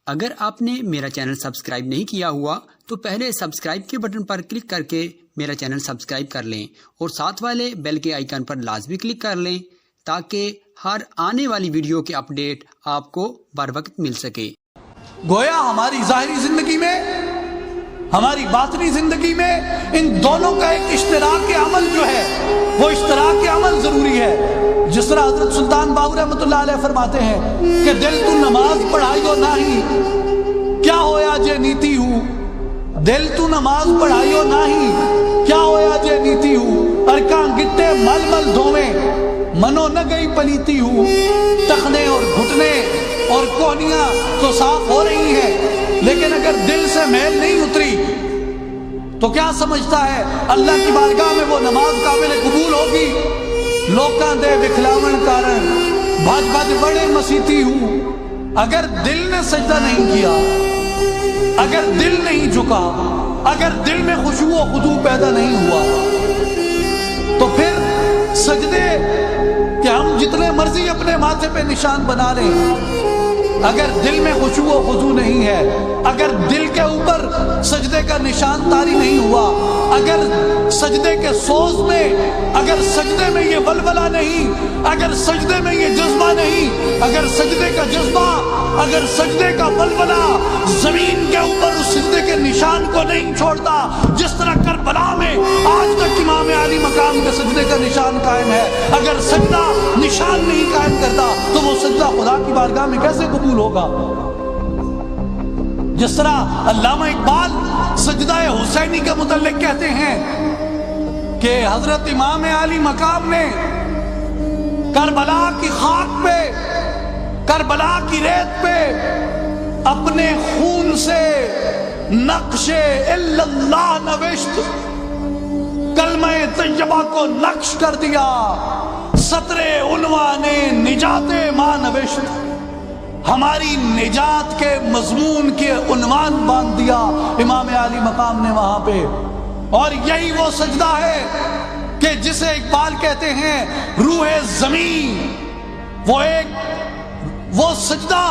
اگر آپ نے میرا چینل سبسکرائب نہیں کیا ہوا تو پہلے سبسکرائب کے بٹن پر کلک کر کے میرا چینل سبسکرائب کر لیں اور ساتھ والے بیل کے آئیکن پر لازمی کلک کر لیں تاکہ ہر آنے والی ویڈیو کے اپڈیٹ آپ کو بر وقت مل سکے۔ گویا ہماری ظاہری زندگی میں، ہماری باطنی زندگی میں ان دونوں کا ایک اشتراک عمل جو ہے وہ اشتراک عمل ضروری ہے۔ جس طرح حضرت سلطان باہو رحمۃ اللہ علیہ فرماتے ہیں کہ دل تو نماز پڑھائیو نہیں کیا ہویا جے نیتی ہوں، دل تو نماز پڑھائیو نہیں کیا ہویا جے نیتی ہوں، ارکان گٹے مل مل دھویں منو نہ گئی پلیتی ہوں، ٹخنے اور گھٹنے اور کوہنیاں تو صاف ہو رہی ہیں لیکن اگر دل سے میل نہیں اتری تو کیا سمجھتا ہے اللہ کی بارگاہ میں وہ نماز قابل قبول ہوگی؟ لوکاں دے وکھلاون کارن بھج بھج بڑے مسیتی ہوں، اگر دل نے سجدہ نہیں کیا، اگر دل نہیں جھکا، اگر دل میں خشوع و خضوع پیدا نہیں ہوا تو پھر سجدے کہ ہم جتنے مرضی اپنے ماتھے پہ نشان بنا لیں، اگر دل میں خشوع و خضوع نہیں ہے، اگر دل کے اوپر سجدے کا نشان طاری نہیں ہوا، اگر سجدے کے سوز میں، اگر سجدے میں یہ ولولہ نہیں، اگر سجدے میں یہ جذبہ نہیں، اگر سجدے کا جذبہ، اگر سجدے کا ولولہ زمین کے اوپر اس سجدے کے نشان کو نہیں چھوڑتا، جس طرح کربلا میں آج تک امام علی مقام کے سجدے کا نشان قائم ہے، اگر سجدہ نشان نہیں قائم کرتا تو وہ سجدہ خدا کی بارگاہ میں کیسے قبول ہوگا؟ جس طرح علامہ اقبال سجدہ حسینی کے متعلق کہتے ہیں کہ حضرت امام علی مقام نے کربلا کی خاک پہ، کربلا کی ریت پہ اپنے خون سے نقش الا اللہ نوشت، کلمہ طیبہ کو نقش کر دیا، سطر عنوان نجات ماں نوشت، ہماری نجات کے مضمون کے عنوان باندھ دیا امام علی مقام نے وہاں پہ۔ اور یہی وہ سجدہ ہے کہ جسے اقبال کہتے ہیں روح زمین، وہ سجدہ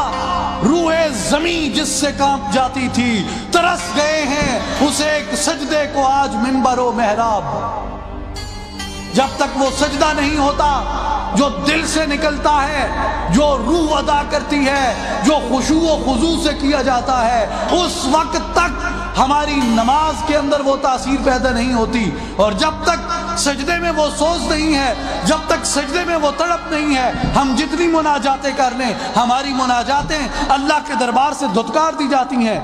روح زمین جس سے کانپ جاتی تھی، ترس گئے ہیں اسے ایک سجدے کو آج منبر و محراب۔ جب تک وہ سجدہ نہیں ہوتا جو دل سے نکلتا ہے، جو روح ادا کرتی ہے، جو خشوع و خضوع سے کیا جاتا ہے، اس وقت تک ہماری نماز کے اندر وہ تاثیر پیدا نہیں ہوتی۔ اور جب تک سجدے میں وہ سوز نہیں ہے، جب تک سجدے میں وہ تڑپ نہیں ہے، ہم جتنی مناجاتیں کر لیں، ہماری مناجاتیں اللہ کے دربار سے دھتکار دی جاتی ہیں۔